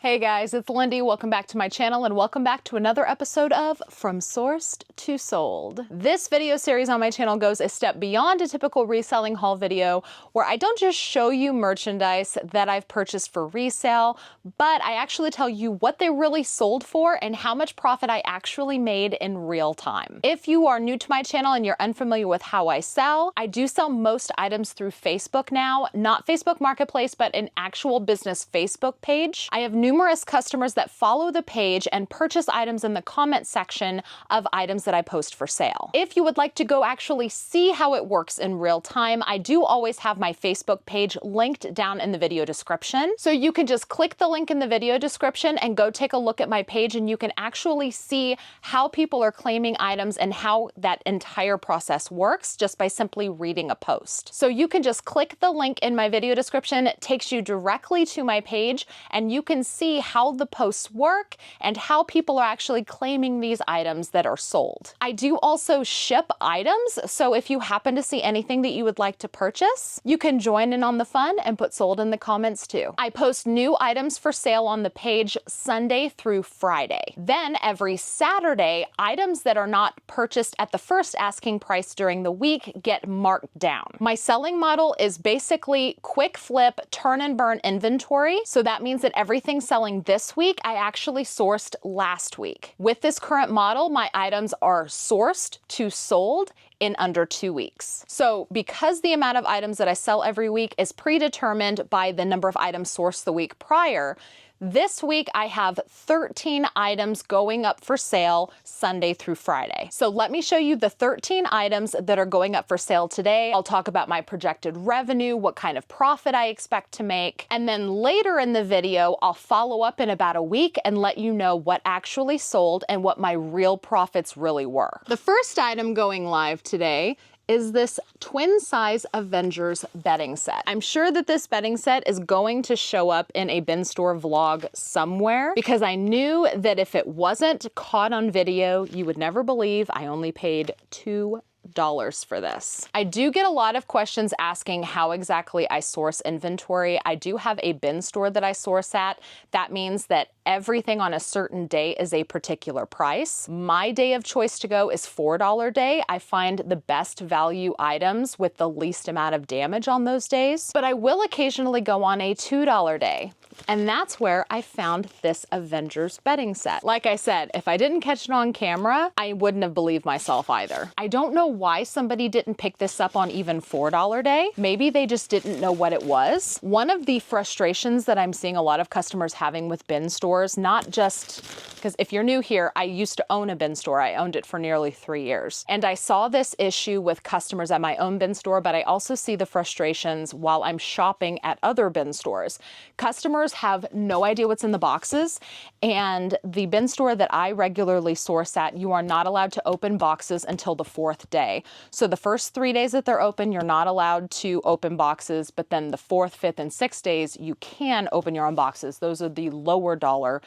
Hey guys, it's Lindy. Welcome back to my channel and welcome back to another episode of From Sourced to Sold. This video series on my channel goes a step beyond a typical reselling haul video where I don't just show you merchandise that I've purchased for resale, but I actually tell you what they really sold for and how much profit I actually made in real time. If you are new to my channel and you're unfamiliar with how I sell, I do sell most items through Facebook now, not Facebook Marketplace, but an actual business Facebook page. I have numerous customers that follow the page and purchase items in the comment section of items that I post for sale. If you would like to go actually see how it works in real time, I do always have my Facebook page linked down in the video description. So you can just click the link in the video description and go take a look at my page and you can actually see how people are claiming items and how that entire process works just by simply reading a post. So you can just click the link in my video description. It takes you directly to my page and you can see how the posts work and how people are actually claiming these items that are sold. I do also ship items, so if you happen to see anything that you would like to purchase, you can join in on the fun and put sold in the comments too. I post new items for sale on the page Sunday through Friday. Then every Saturday, items that are not purchased at the first asking price during the week get marked down. My selling model is basically quick flip, turn and burn inventory. So that means that everything selling this week, I actually sourced last week. With this current model, my items are sourced to sold in under 2 weeks. So because the amount of items that I sell every week is predetermined by the number of items sourced the week prior, this week I have 13 items going up for sale Sunday through Friday. So let me show you the 13 items that are going up for sale today. I'll talk about my projected revenue, what kind of profit I expect to make. And then later in the video, I'll follow up in about a week and let you know what actually sold and what my real profits really were. The first item going live today is this twin size Avengers bedding set. I'm sure that this bedding set is going to show up in a bin store vlog somewhere because I knew that if it wasn't caught on video, you would never believe I only paid $2 for this. I do get a lot of questions asking how exactly I source inventory. I do have a bin store that I source at. That means that everything on a certain day is a particular price. My day of choice to go is $4 day. I find the best value items with the least amount of damage on those days, but I will occasionally go on a $2 day. And that's where I found this Avengers bedding set. Like I said, if I didn't catch it on camera, I wouldn't have believed myself either. I don't know why somebody didn't pick this up on even $4 day. Maybe they just didn't know what it was. One of the frustrations that I'm seeing a lot of customers having with bin stores, not just because if you're new here, I used to own a bin store. I owned it for nearly 3 years. And I saw this issue with customers at my own bin store, but I also see the frustrations while I'm shopping at other bin stores. Customers have no idea what's in the boxes, and the bin store that I regularly source at, you are not allowed to open boxes until the 4th day. So the first 3 days that they're open, you're not allowed to open boxes, but then the 4th, 5th, and 6th days, you can open your own boxes. Those are the lower dollar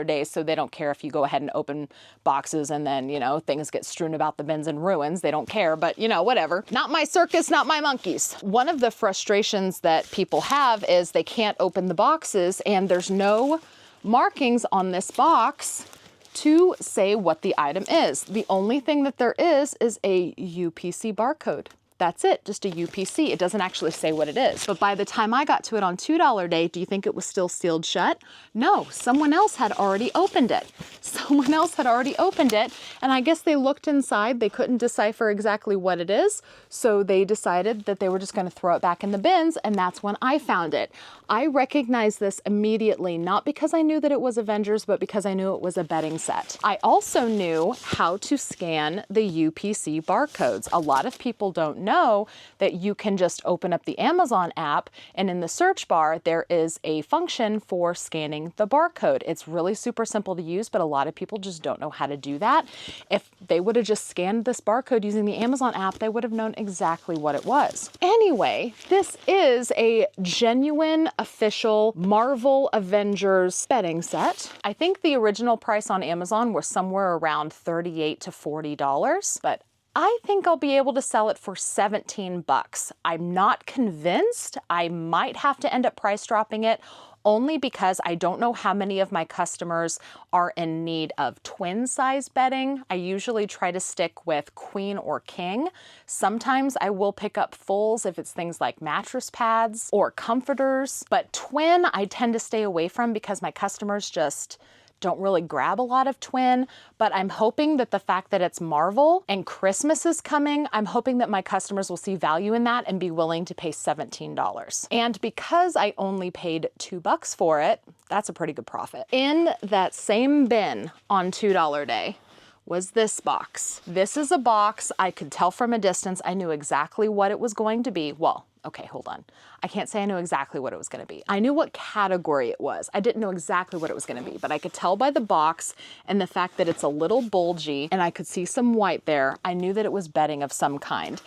days, so they don't care if you go ahead and open boxes and then, you know, things get strewn about the bins and ruins. They don't care, but you know, whatever. Not my circus, not my monkeys. One of the frustrations that people have is they can't open the boxes and there's no markings on this box to say what the item is. The only thing that there is a UPC barcode. That's it, just a UPC. It doesn't actually say what it is. But by the time I got to it on $2 day, do you think it was still sealed shut? No, someone else had already opened it. Someone else had already opened it, and I guess they looked inside, they couldn't decipher exactly what it is, so they decided that they were just gonna throw it back in the bins, and that's when I found it. I recognized this immediately, not because I knew that it was Avengers, but because I knew it was a bedding set. I also knew how to scan the UPC barcodes. A lot of people don't know that you can just open up the Amazon app and in the search bar, there is a function for scanning the barcode. It's really super simple to use, but a lot of people just don't know how to do that. If they would have just scanned this barcode using the Amazon app, they would have known exactly what it was. Anyway, this is a genuine, official Marvel Avengers bedding set. I think the original price on Amazon was somewhere around $38 to $40, but I think I'll be able to sell it for 17 bucks. I'm not convinced. I might have to end up price dropping it only because I don't know how many of my customers are in need of twin size bedding. I usually try to stick with queen or king. Sometimes I will pick up fulls if it's things like mattress pads or comforters, but twin I tend to stay away from because my customers just don't really grab a lot of twin. But I'm hoping that the fact that it's Marvel and Christmas is coming, I'm hoping that my customers will see value in that and be willing to pay $17. And because I only paid $2 for it, that's a pretty good profit. In that same bin on $2 day was this box. This is a box I could tell from a distance. I knew exactly what it was going to be. Well, okay, hold on. I can't say I knew exactly what it was gonna be. I knew what category it was. I didn't know exactly what it was gonna be, but I could tell by the box and the fact that it's a little bulgy and I could see some white there. I knew that it was bedding of some kind.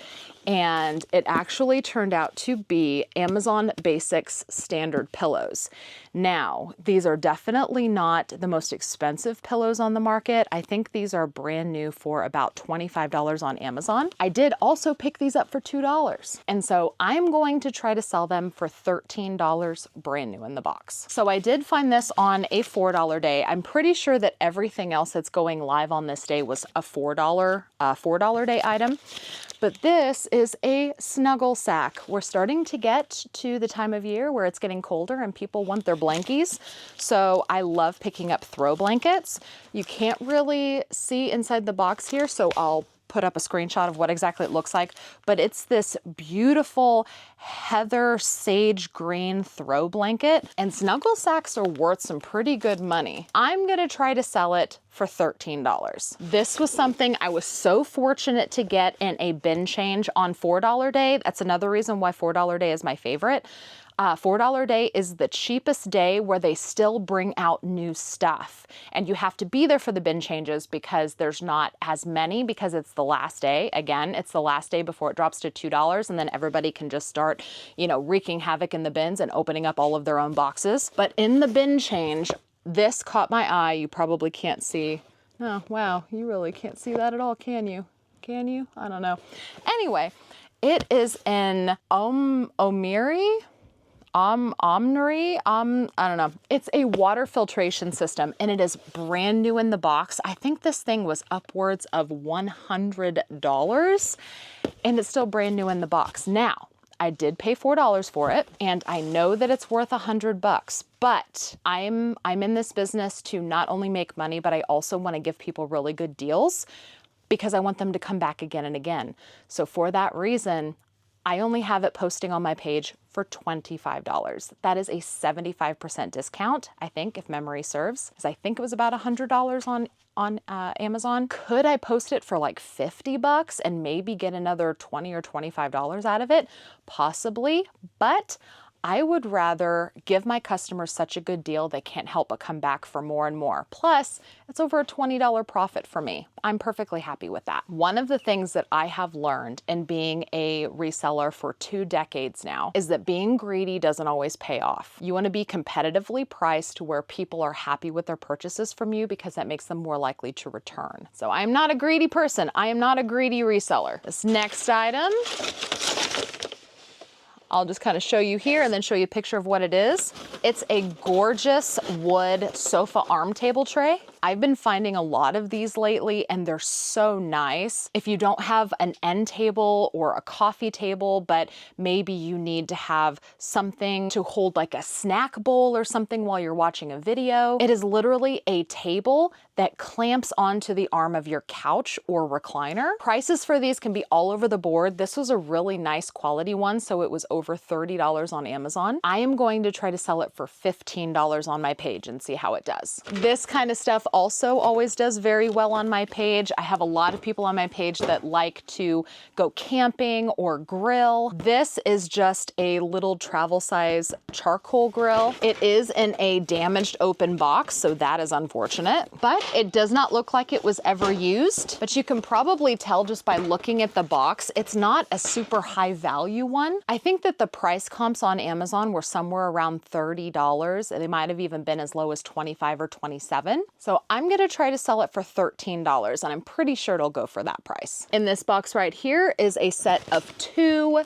And it actually turned out to be Amazon Basics standard pillows. Now, these are definitely not the most expensive pillows on the market. I think these are brand new for about $25 on Amazon. I did also pick these up for $2. And so I'm going to try to sell them for $13 brand new in the box. So I did find this on a $4 day. I'm pretty sure that everything else that's going live on this day was a $4 day item. But this is a snuggle sack. We're starting to get to the time of year where it's getting colder and people want their blankies. So I love picking up throw blankets. You can't really see inside the box here, so I'll put up a screenshot of what exactly it looks like, but it's this beautiful heather sage green throw blanket, and snuggle sacks are worth some pretty good money. I'm gonna try to sell it for $13. This was something I was so fortunate to get in a bin change on $4 day. That's another reason why $4 day is my favorite. $4 day is the cheapest day where they still bring out new stuff. And you have to be there for the bin changes because there's not as many because it's the last day. Again, it's the last day before it drops to $2 and then everybody can just start, you know, wreaking havoc in the bins and opening up all of their own boxes. But in the bin change, this caught my eye. You probably can't see. Oh, wow. You really can't see that at all, can you? Can you? I don't know. Anyway, it is an Omri. I don't know. It's a water filtration system and it is brand new in the box. I think this thing was upwards of $100 and it's still brand new in the box. Now, I did pay $4 for it and I know that it's worth $100, but I'm in this business to not only make money, but I also want to give people really good deals because I want them to come back again and again. So for that reason, I only have it posting on my page for $25. That is a 75% discount, I think, if memory serves, because I think it was about $100 on Amazon. Could I post it for like $50 and maybe get another $20 or $25 out of it? Possibly, but I would rather give my customers such a good deal they can't help but come back for more and more. Plus, it's over a $20 profit for me. I'm perfectly happy with that. One of the things that I have learned in being a reseller for 2 decades now is that being greedy doesn't always pay off. You want to be competitively priced to where people are happy with their purchases from you because that makes them more likely to return. So I'm not a greedy person. I am not a greedy reseller. This next item, I'll just kind of show you here and then show you a picture of what it is. It's a gorgeous wood sofa arm table tray. I've been finding a lot of these lately and they're so nice. If you don't have an end table or a coffee table, but maybe you need to have something to hold like a snack bowl or something while you're watching a video, it is literally a table that clamps onto the arm of your couch or recliner. Prices for these can be all over the board. This was a really nice quality one, so it was over $30 on Amazon. I am going to try to sell it for $15 on my page and see how it does. This kind of stuff also always does very well on my page. I have a lot of people on my page that like to go camping or grill. This is just a little travel size charcoal grill. It is in a damaged open box, so that is unfortunate, but it does not look like it was ever used. But you can probably tell just by looking at the box, it's not a super high value one. I think that the price comps on Amazon were somewhere around $30. They might have even been as low as $25 or $27. So I'm gonna try to sell it for $13 and I'm pretty sure it'll go for that price. In this box right here is a set of 2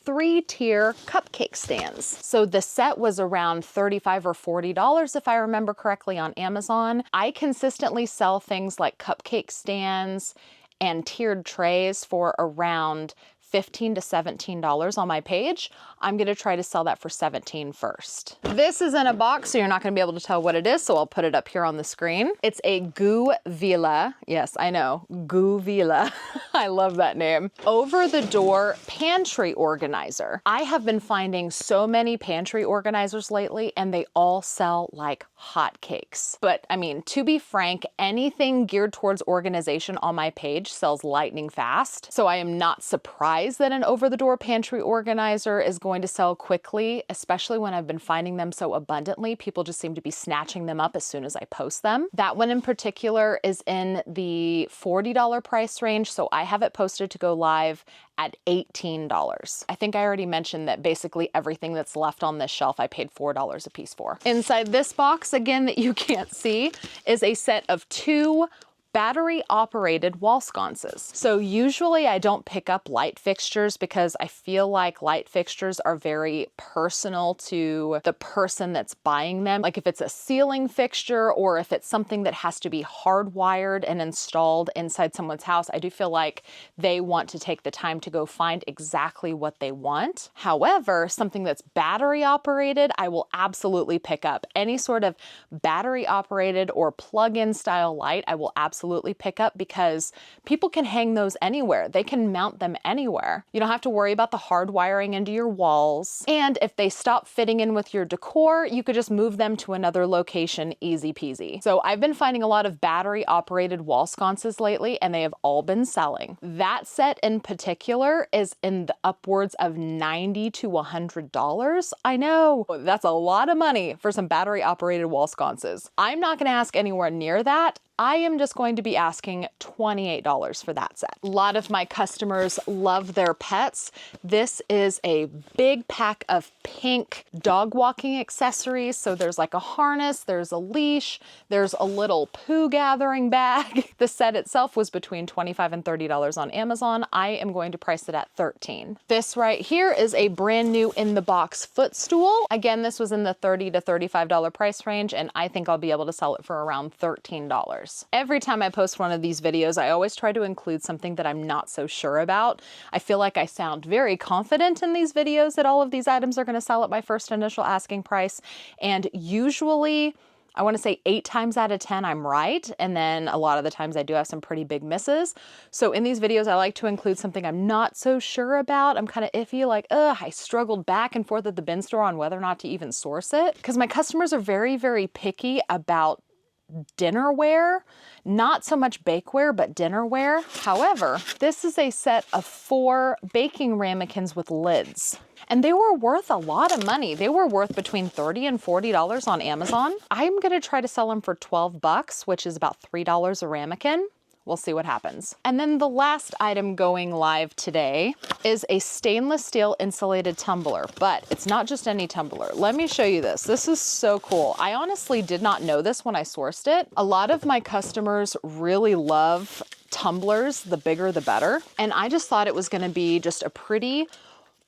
3-tier cupcake stands. So the set was around $35 or $40 if I remember correctly on Amazon. I consistently sell things like cupcake stands and tiered trays for around $15 to $17 on my page. I'm gonna try to sell that for $17 first. This is in a box, so you're not gonna be able to tell what it is, so I'll put it up here on the screen. It's a Goo Vila. Yes, I know, Goo Vila. I love that name. Over-the-door pantry organizer. I have been finding so many pantry organizers lately, and they all sell like hotcakes. But I mean, to be frank, anything geared towards organization on my page sells lightning fast. So I am not surprised that an over-the-door pantry organizer is going to sell quickly, especially when I've been finding them so abundantly. People just seem to be snatching them up as soon as I post them. That one in particular is in the $40 price range, so I have it posted to go live at $18. I think I already mentioned that basically everything that's left on this shelf I paid $4 a piece for. Inside this box, again, that you can't see, is a set of 2 battery-operated wall sconces. So usually I don't pick up light fixtures because I feel like light fixtures are very personal to the person that's buying them. Like if it's a ceiling fixture or if it's something that has to be hardwired and installed inside someone's house, I do feel like they want to take the time to go find exactly what they want. However, something that's battery-operated, I will absolutely pick up. Any sort of battery-operated or plug-in style light, I will absolutely pick up because people can hang those anywhere. They can mount them anywhere. You don't have to worry about the hard wiring into your walls. And if they stop fitting in with your decor, you could just move them to another location, easy peasy. So I've been finding a lot of battery operated wall sconces lately, and they have all been selling. That set in particular is in the upwards of $90 to $100. I know, that's a lot of money for some battery operated wall sconces. I'm not gonna ask anywhere near that. I am just going to be asking $28 for that set. A lot of my customers love their pets. This is a big pack of pink dog walking accessories. So there's like a harness, there's a leash, there's a little poo gathering bag. The set itself was between $25 and $30 on Amazon. I am going to price it at $13. This right here is a brand new in the box footstool. Again, this was in the $30 to $35 price range, and I think I'll be able to sell it for around $13. Every time I post one of these videos, I always try to include something that I'm not so sure about. I feel like I sound very confident in these videos that all of these items are going to sell at my first initial asking price. And usually, I want to say 8 times out of 10, I'm right. And then a lot of the times I do have some pretty big misses. So in these videos, I like to include something I'm not so sure about. I'm kind of iffy, like, I struggled back and forth at the bin store on whether or not to even source it. Because my customers are very, very picky about dinnerware, not so much bakeware, but dinnerware. However, this is a set of 4 baking ramekins with lids. And they were worth a lot of money. They were worth between $30 and $40 on Amazon. I'm gonna try to sell them for 12 bucks, which is about $3 a ramekin. We'll see what happens. And then the last item going live today is a stainless steel insulated tumbler, but it's not just any tumbler. Let me show you this. This is so cool. I honestly did not know this when I sourced it. A lot of my customers really love tumblers, the bigger the better. And I just thought it was gonna be just a pretty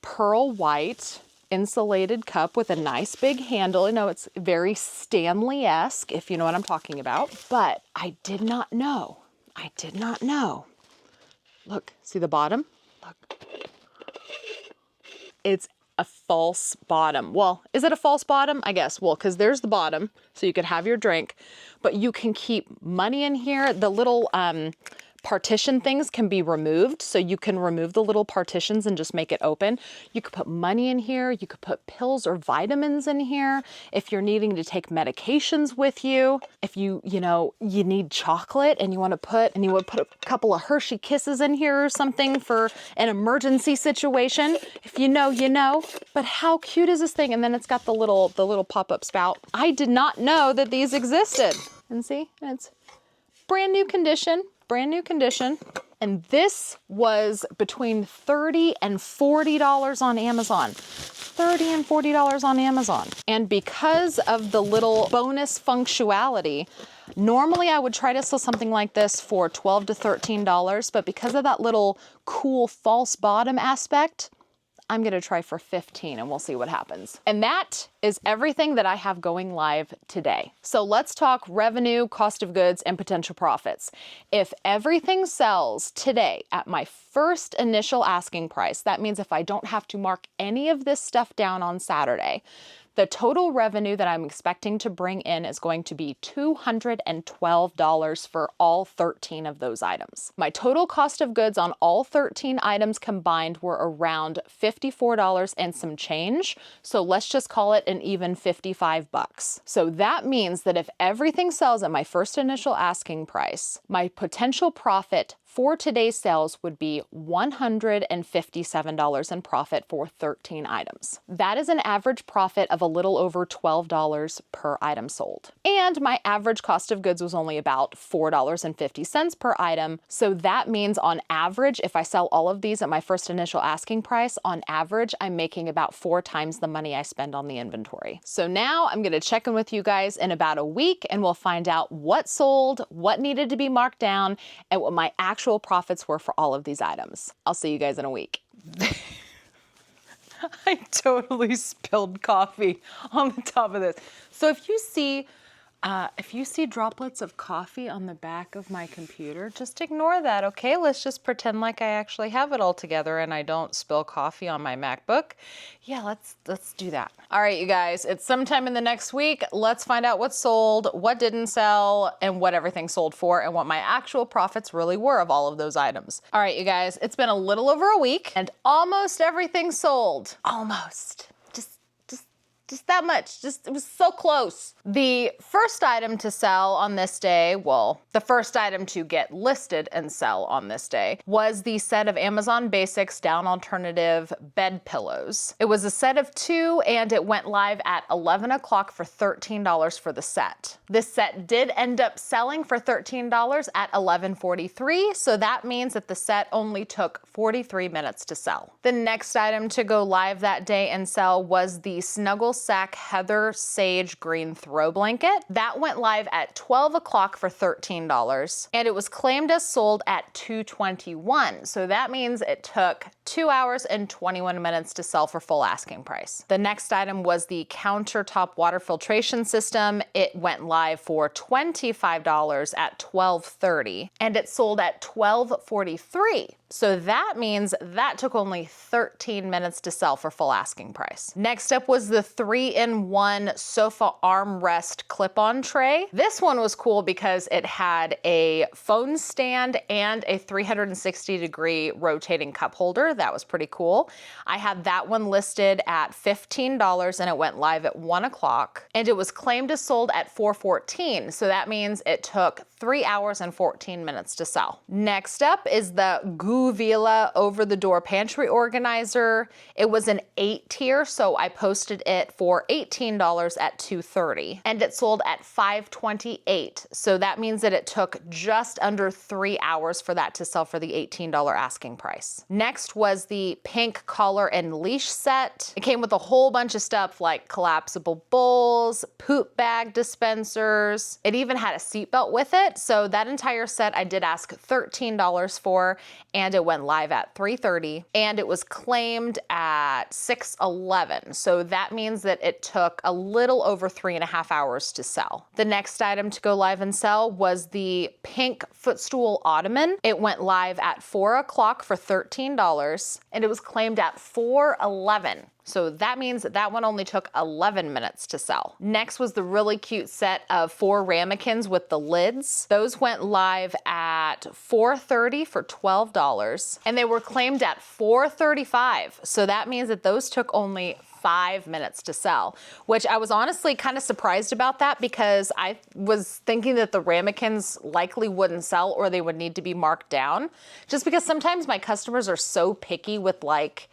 pearl white insulated cup with a nice big handle. You know, it's very Stanley-esque, if you know what I'm talking about. But I did not know. Look, see the bottom? Look. It's a false bottom. Well, is it a false bottom? I guess. Well, because there's the bottom, so you could have your drink, but you can keep money in here. The little partition things can be removed, so you can remove the little partitions and just make it open. You could put money in here. You could put pills or vitamins in here. If you're needing to take medications with you, if you need chocolate and you want to put a couple of Hershey Kisses in here or something for an emergency situation. If you know, you know. But how cute is this thing? And then it's got the little pop-up spout. I did not know that these existed. And see, it's brand new condition. And this was between $30 and $40 on Amazon. $30 and $40 on Amazon. And because of the little bonus functionality, normally I would try to sell something like this for $12 to $13, but because of that little cool false bottom aspect, I'm gonna try for 15 and we'll see what happens. And that is everything that I have going live today. So let's talk revenue, cost of goods, and potential profits. If everything sells today at my first initial asking price, that means if I don't have to mark any of this stuff down on Saturday, the total revenue that I'm expecting to bring in is going to be $212 for all 13 of those items. My total cost of goods on all 13 items combined were around $54 and some change. So let's just call it an even 55 bucks. So that means that if everything sells at my first initial asking price, my potential profit for today's sales would be $157 in profit for 13 items. That is an average profit of a little over $12 per item sold. And my average cost of goods was only about $4.50 per item. So that means on average, if I sell all of these at my first initial asking price, on average, I'm making about 4 times the money I spend on the inventory. So now I'm gonna check in with you guys in about a week and we'll find out what sold, what needed to be marked down, and what my actual profits were for all of these items. I'll see you guys in a week. I totally spilled coffee on the top of this. So if you see droplets of coffee on the back of my computer, just ignore that, okay? Let's just pretend like I actually have it all together and I don't spill coffee on my MacBook. Yeah, let's do that. All right, you guys, it's sometime in the next week. Let's find out what sold, what didn't sell, and what everything sold for, and what my actual profits really were of all of those items. All right, you guys, it's been a little over a week and almost everything sold. Almost. Just that much, it was so close. The first item to sell on this day, well, the first item to get listed and sell on this day was the set of Amazon Basics Down Alternative bed pillows. It was a set of 2 and it went live at 11 o'clock for $13 for the set. This set did end up selling for $13 at 11:43, so that means that the set only took 43 minutes to sell. The next item to go live that day and sell was the Snuggle Sack Heather Sage Green Throw Blanket. That went live at 12 o'clock for $13, and it was claimed as sold at 2:21. So that means it took 2 hours and 21 minutes to sell for full asking price. The next item was the countertop water filtration system. It went live for $25 at 12:30, and it sold at 12:43. So that means that took only 13 minutes to sell for full asking price. Next up was the 3-in-1 sofa armrest clip-on tray. This one was cool because it had a phone stand and a 360-degree rotating cup holder. That was pretty cool. I had that one listed at $15 and it went live at 1 o'clock. And it was claimed as sold at 4:14. So that means it took 3 hours and 14 minutes to sell. Next up is the Goovila over-the-door pantry organizer. It was an 8-tier, so I posted it for $18 at 2:30, and it sold at 5:28. So that means that it took just under 3 hours for that to sell for the $18 asking price. Next was the pink collar and leash set. It came with a whole bunch of stuff like collapsible bowls, poop bag dispensers. It even had a seatbelt with it. So that entire set I did ask $13 for, and it went live at 3:30, and it was claimed at 6:11. So that means that it took a little over 3.5 hours to sell. The next item to go live and sell was the pink footstool ottoman. It went live at 4 o'clock for $13, and it was claimed at 4:11. So that means that that one only took 11 minutes to sell. Next was the really cute set of 4 ramekins with the lids. Those went live at 4:30 for $12, and they were claimed at 4:35. So that means that those took only 5 minutes to sell, which I was honestly kind of surprised about that because I was thinking that the ramekins likely wouldn't sell or they would need to be marked down, just because sometimes my customers are so picky with like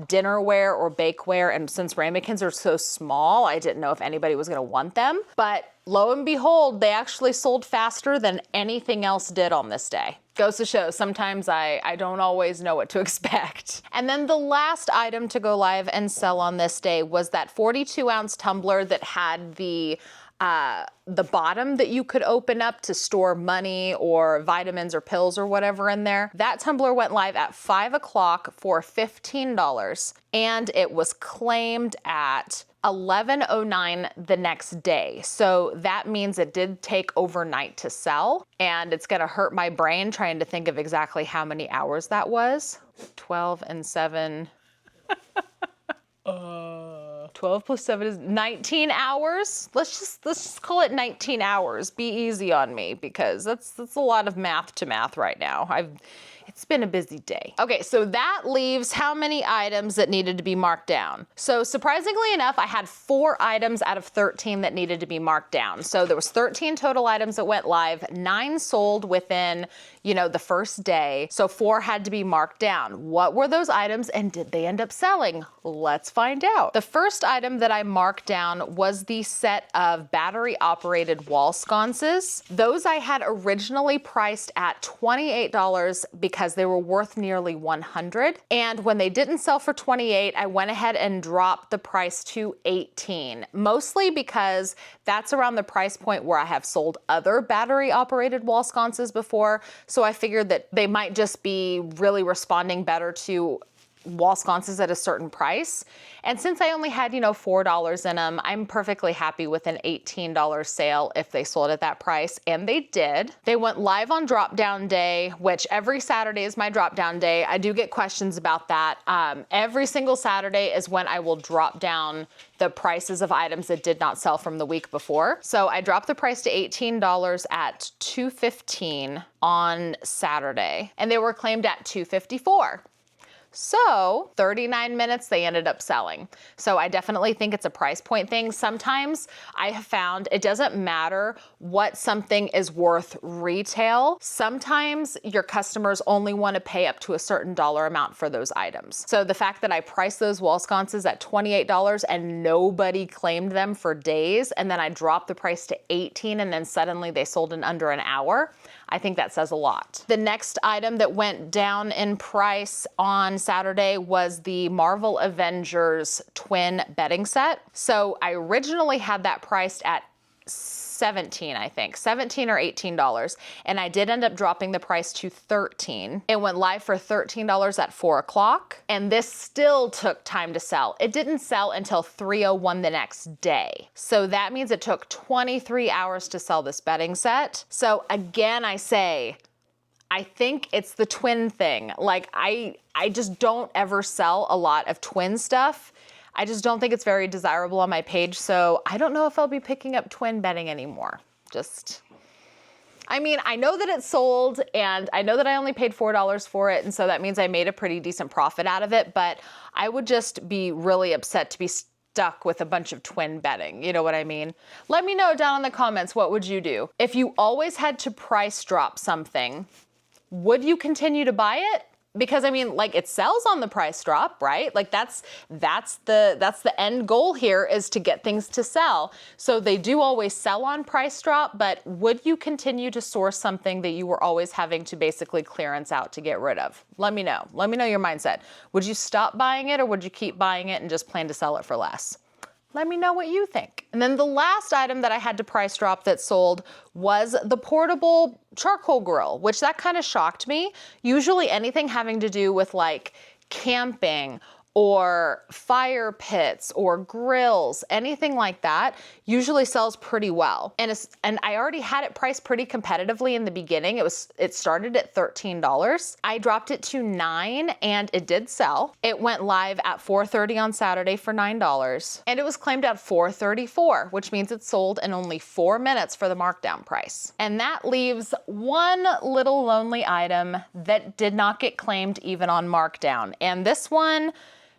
dinnerware or bakeware, and since ramekins are so small, I didn't know if anybody was gonna want them. But lo and behold, they actually sold faster than anything else did on this day. Goes to show, sometimes I don't always know what to expect. And then the last item to go live and sell on this day was that 42-ounce tumbler that had the the bottom that you could open up to store money or vitamins or pills or whatever in there. That tumbler went live at 5 o'clock for $15, and it was claimed at 11:09 the next day. So that means it did take overnight to sell, and it's gonna hurt my brain trying to think of exactly how many hours that was. 12 and 7. 12 plus 7 is 19 hours. Let's just call it 19 hours. Be easy on me, because that's a lot of math to math right now. It's been a busy day. Okay, so that leaves how many items that needed to be marked down? So surprisingly enough, I had 4 items out of 13 that needed to be marked down. So there was 13 total items that went live, 9 sold within, the first day. So 4 had to be marked down. What were those items, and did they end up selling? Let's find out. The first item that I marked down was the set of battery operated wall sconces. Those I had originally priced at $28 because they were worth nearly $100. And when they didn't sell for $28, I went ahead and dropped the price to $18, mostly because that's around the price point where I have sold other battery operated wall sconces before. So I figured that they might just be really responding better to wall sconces at a certain price. And since I only had, $4 in them, I'm perfectly happy with an $18 sale if they sold at that price, and they did. They went live on drop down day, which every Saturday is my drop down day. I do get questions about that. Every single Saturday is when I will drop down the prices of items that did not sell from the week before. So I dropped the price to $18 at $2.15 on Saturday, and they were claimed at $2.54. So 39 minutes, they ended up selling. So I definitely think it's a price point thing. Sometimes I have found it doesn't matter what something is worth retail. Sometimes your customers only want to pay up to a certain dollar amount for those items. So the fact that I priced those wall sconces at $28 and nobody claimed them for days, and then I dropped the price to $18 and then suddenly they sold in under an hour, I think that says a lot. The next item that went down in price on Saturday was the Marvel Avengers twin bedding set. So I originally had that priced at $17 or $18. And I did end up dropping the price to $13. It went live for $13 at 4 o'clock. And this still took time to sell. It didn't sell until 3:01 the next day. So that means it took 23 hours to sell this bedding set. So again, I say, I think it's the twin thing. Like I just don't ever sell a lot of twin stuff. I just don't think it's very desirable on my page, so I don't know if I'll be picking up twin bedding anymore. I know that it's sold, and I know that I only paid $4 for it, and so that means I made a pretty decent profit out of it, but I would just be really upset to be stuck with a bunch of twin bedding, you know what I mean? Let me know down in the comments, what would you do? If you always had to price drop something, would you continue to buy it? Because it sells on the price drop, right? Like that's the end goal here, is to get things to sell. So they do always sell on price drop, but would you continue to source something that you were always having to basically clearance out to get rid of? Let me know. Let me know your mindset. Would you stop buying it, or would you keep buying it and just plan to sell it for less? Let me know what you think. And then the last item that I had to price drop that sold was the portable charcoal grill, which that kind of shocked me. Usually anything having to do with like camping or fire pits or grills, anything like that, usually sells pretty well. And I already had it priced pretty competitively in the beginning. It started at $13. I dropped it to $9 and it did sell. It went live at 4:30 on Saturday for $9, and it was claimed at 4:34, which means it sold in only 4 minutes for the markdown price. And that leaves one little lonely item that did not get claimed even on markdown. And this one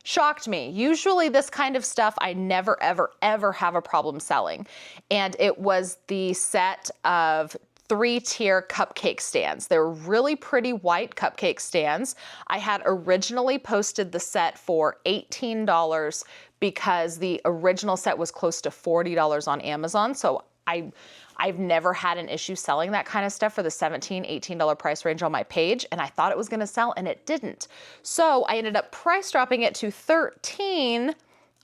shocked me. Usually this kind of stuff I never, ever have a problem selling. And it was the set of 3-tier cupcake stands. They're really pretty white cupcake stands. I had originally posted the set for $18 because the original set was close to $40 on Amazon. So I've never had an issue selling that kind of stuff for the $17, $18 price range on my page, and I thought it was gonna sell and it didn't. So I ended up price dropping it to $13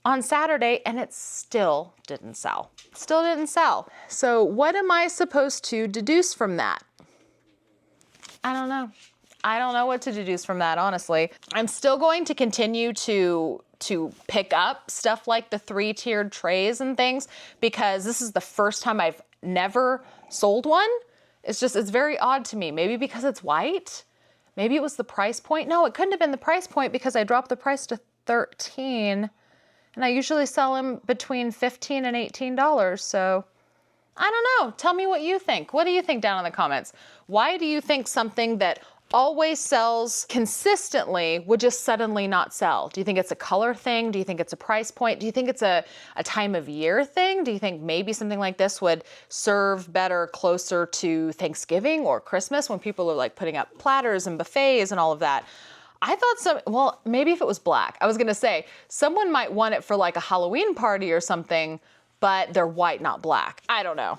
on Saturday and it still didn't sell. Still didn't sell. So what am I supposed to deduce from that? I don't know. I don't know what to deduce from that, honestly. I'm still going to continue to pick up stuff like the 3-tiered trays and things, because this is the first time I've never sold one. It's very odd to me. Maybe because it's white. Maybe it was the price point. No, it couldn't have been the price point because I dropped the price to $13 and I usually sell them between $15 and $18. So I don't know. Tell me what you think. What do you think down in the comments? Why do you think something that always sells consistently would just suddenly not sell? Do you think it's a color thing? Do you think it's a price point? Do you think it's a time of year thing? Do you think maybe something like this would serve better closer to Thanksgiving or Christmas when people are like putting up platters and buffets and all of that? I thought well, maybe if it was black. I was gonna say, someone might want it for like a Halloween party or something, but they're white, not black. I don't know.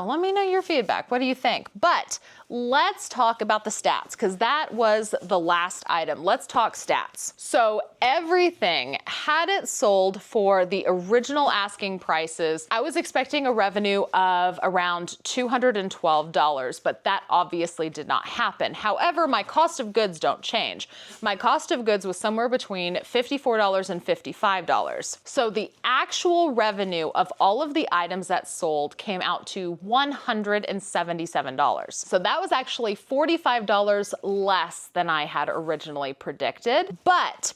Let me know your feedback. What do you think? But let's talk about the stats, because that was the last item. Let's talk stats. So everything, had it sold for the original asking prices, I was expecting a revenue of around $212, but that obviously did not happen. However, my cost of goods don't change. My cost of goods was somewhere between $54 and $55. So the actual revenue of all of the items that sold came out to $177. So that was actually $45 less than I had originally predicted. But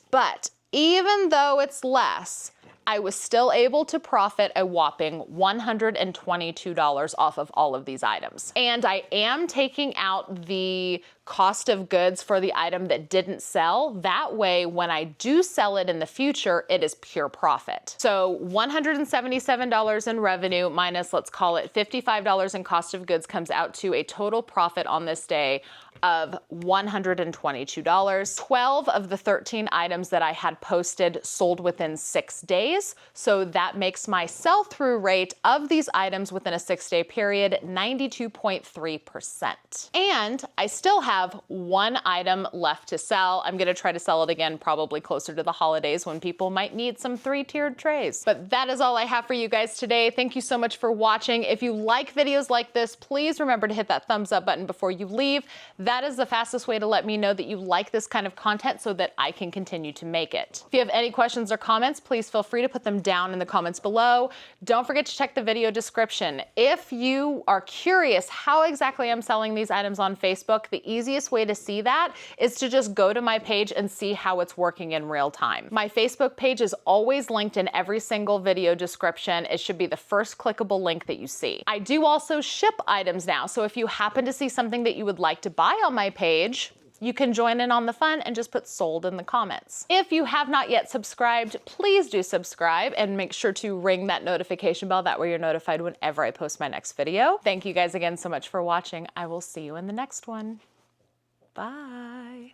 even though it's less, I was still able to profit a whopping $122 off of all of these items. And I am taking out the cost of goods for the item that didn't sell. That way, when I do sell it in the future, it is pure profit. So $177 in revenue minus, let's call it $55 in cost of goods, comes out to a total profit on this day of $122. 12 of the 13 items that I had posted sold within 6 days. So that makes my sell-through rate of these items within a 6-day period 92.3%. And I still have one item left to sell. I'm gonna try to sell it again probably closer to the holidays when people might need some 3-tiered trays. But that is all I have for you guys today. Thank you so much for watching. If you like videos like this, please remember to hit that thumbs up button before you leave. That is the fastest way to let me know that you like this kind of content so that I can continue to make it. If you have any questions or comments, please feel free to put them down in the comments below. Don't forget to check the video description. If you are curious how exactly I'm selling these items on Facebook, the easiest way to see that is to just go to my page and see how it's working in real time. My Facebook page is always linked in every single video description. It should be the first clickable link that you see. I do also ship items now, so if you happen to see something that you would like to buy on my page, you can join in on the fun and just put sold in the comments. If you have not yet subscribed, please do subscribe and make sure to ring that notification bell. That way you're notified whenever I post my next video. Thank you guys again so much for watching. I will see you in the next one. Bye.